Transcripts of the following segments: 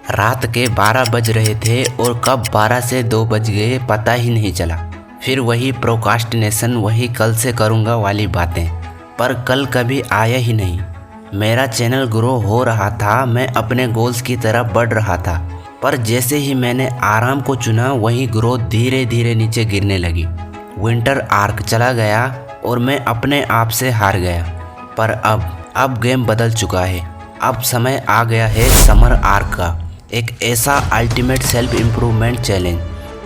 रात के 12 बज रहे थे और कब 12 से 2 बज गए पता ही नहीं चला। फिर वही प्रोक्रास्टिनेशन, वही कल से करूँगा वाली बातें, पर कल कभी आया ही नहीं। मेरा चैनल ग्रो हो रहा था, मैं अपने गोल्स की तरफ बढ़ रहा था, पर जैसे ही मैंने आराम को चुना वही ग्रोथ धीरे धीरे नीचे गिरने लगी। विंटर आर्क चला गया और मैं अपने आप से हार गया। पर अब गेम बदल चुका है। अब समय आ गया है समर आर्क का, एक ऐसा अल्टीमेट सेल्फ इम्प्रूवमेंट चैलेंज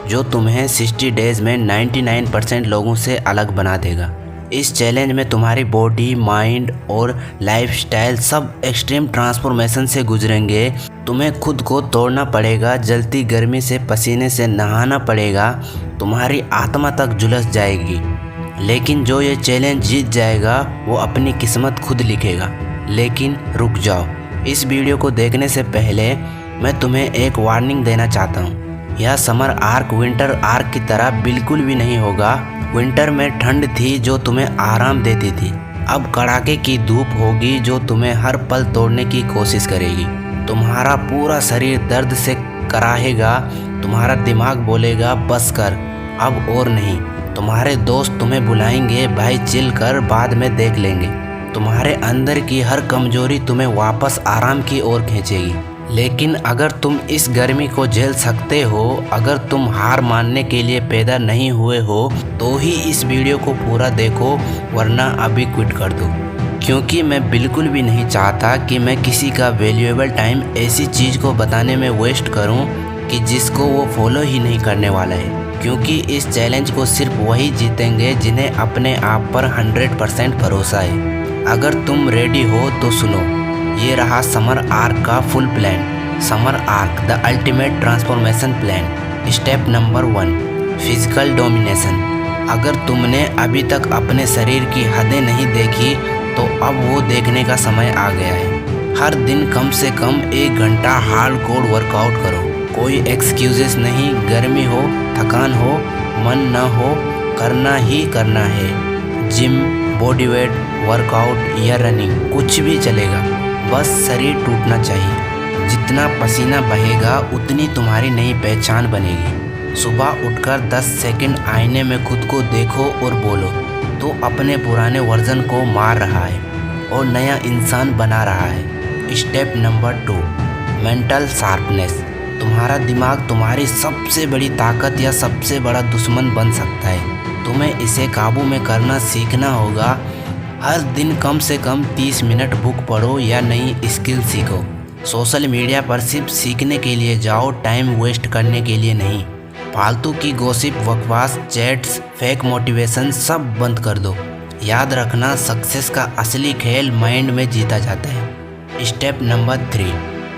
जो तुम्हें 60 डेज में 99% लोगों से अलग बना देगा। इस चैलेंज में तुम्हारी बॉडी, माइंड और लाइफस्टाइल सब एक्सट्रीम ट्रांसफॉर्मेशन से गुजरेंगे। तुम्हें खुद को तोड़ना पड़ेगा, जलती गर्मी से पसीने से नहाना पड़ेगा, तुम्हारी आत्मा तक झुलस जाएगी। लेकिन जो ये चैलेंज जीत जाएगा वो अपनी किस्मत खुद लिखेगा। लेकिन रुक जाओ, इस वीडियो को देखने से पहले मैं तुम्हें एक वार्निंग देना चाहता हूँ। यह समर आर्क विंटर आर्क की तरह बिल्कुल भी नहीं होगा। विंटर में ठंड थी जो तुम्हें आराम देती थी, अब कड़ाके की धूप होगी जो तुम्हें हर पल तोड़ने की कोशिश करेगी। तुम्हारा पूरा शरीर दर्द से कराहेगा, तुम्हारा दिमाग बोलेगा बस कर, अब और नहीं। तुम्हारे दोस्त तुम्हें बुलाएंगे, भाई चिल कर, बाद में देख लेंगे। तुम्हारे अंदर की हर कमजोरी तुम्हें वापस आराम की ओर खींचेगी। लेकिन अगर तुम इस गर्मी को झेल सकते हो, अगर तुम हार मानने के लिए पैदा नहीं हुए हो, तो ही इस वीडियो को पूरा देखो, वरना अभी क्विट कर दो। क्योंकि मैं बिल्कुल भी नहीं चाहता कि मैं किसी का वैल्यूएबल टाइम ऐसी चीज़ को बताने में वेस्ट करूं कि जिसको वो फॉलो ही नहीं करने वाला है। क्योंकि इस चैलेंज को सिर्फ वही जीतेंगे जिन्हें अपने आप पर 100% भरोसा है। अगर तुम रेडी हो तो सुनो, ये रहा समर आर्क का full plan. Summer arc the ultimate transformation plan. Step number 1, physical domination. अगर तुमने अभी तक अपने शरीर की हदें नहीं देखी तो अब वो देखने का समय आ गया है। हर दिन कम से कम 1 घंटा हार्डकोर वर्कआउट करो। कोई एक्सक्यूजेस नहीं, गर्मी हो, थकान हो, मन न हो, करना ही करना है। जिम, बॉडी वेट वर्कआउट या रनिंग, कुछ भी चलेगा, बस शरीर टूटना चाहिए। जितना पसीना बहेगा उतनी तुम्हारी नई पहचान बनेगी। सुबह उठकर 10 सेकंड आईने में खुद को देखो और बोलो, तो अपने पुराने वर्जन को मार रहा है और नया इंसान बना रहा है। Step number 2, mental sharpness. तुम्हारा दिमाग तुम्हारी सबसे बड़ी ताकत या सबसे बड़ा दुश्मन बन सकता है। तुम्हें इसे काबू में करना सीखना होगा। हर दिन कम से कम 30 मिनट बुक पढ़ो या नई स्किल सीखो। सोशल मीडिया पर सिर्फ सीखने के लिए जाओ, टाइम वेस्ट करने के लिए नहीं। फालतू की गॉसिप, बकवास, चैट्स, फेक मोटिवेशन सब बंद कर दो। याद रखना, सक्सेस का असली खेल माइंड में जीता जाता है। Step number 3,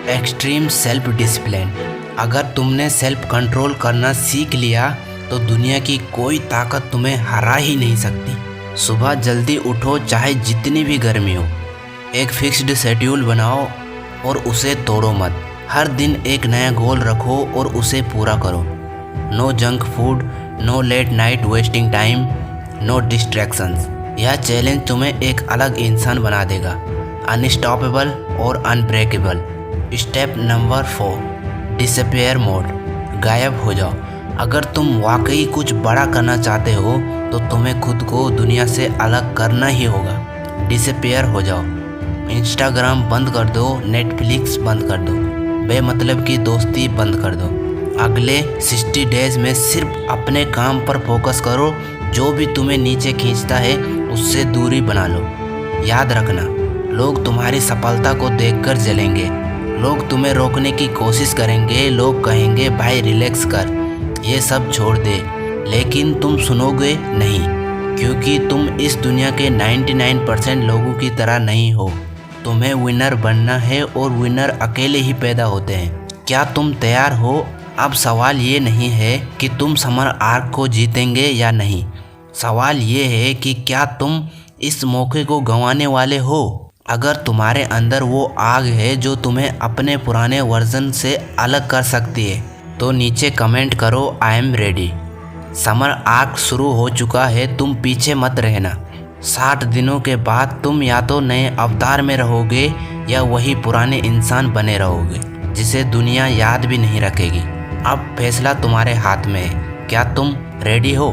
extreme self discipline. अगर तुमने सेल्फ कंट्रोल करना सीख लिया तो दुनिया की कोई ताकत तुम्हें हरा ही नहीं सकती। सुबह जल्दी उठो, चाहे जितनी भी गर्मी हो। एक फिक्स्ड शेड्यूल बनाओ और उसे तोड़ो मत। हर दिन एक नया गोल रखो और उसे पूरा करो। No junk food, no late night wasting time, no distractions. यह चैलेंज तुम्हें एक अलग इंसान बना देगा, अनस्टॉपेबल और unbreakable. Step number 4, disappear mode. गायब हो जाओ। अगर तुम वाकई कुछ बड़ा करना चाहते हो तो तुम्हें खुद को दुनिया से अलग करना ही होगा। डिसअपियर हो जाओ। इंस्टाग्राम बंद कर दो, नेटफ्लिक्स बंद कर दो, बेमतलब की दोस्ती बंद कर दो। अगले 60 डेज में सिर्फ अपने काम पर फोकस करो। जो भी तुम्हें नीचे खींचता है उससे दूरी बना लो। याद रखना, लोग तुम्हारी सफलता को देखकर जलेंगे, लोग तुम्हें रोकने की कोशिश करेंगे, लोग कहेंगे भाई रिलैक्स कर, ये सब छोड़ दे। लेकिन तुम सुनोगे नहीं, क्योंकि तुम इस दुनिया के 99% लोगों की तरह नहीं हो। तुम्हें विनर बनना है और विनर अकेले ही पैदा होते हैं। क्या तुम तैयार हो? अब सवाल ये नहीं है कि तुम समर आर्क को जीतेंगे या नहीं। सवाल ये है कि क्या तुम इस मौके को गंवाने वाले हो? अगर तुम्हारे अंदर वो आग है जो तुम्हें अपने पुराने वर्जन से अलग कर सकती है, तो नीचे कमेंट करो I am ready. Summer arc शुरू हो चुका है, तुम पीछे मत रहना। 60 दिनों के बाद तुम या तो नए अवतार में रहोगे या वही पुराने इंसान बने रहोगे। जिसे दुनिया याद भी नहीं रखेगी। अब फैसला तुम्हारे हाथ में है, क्या तुम रेडी हो?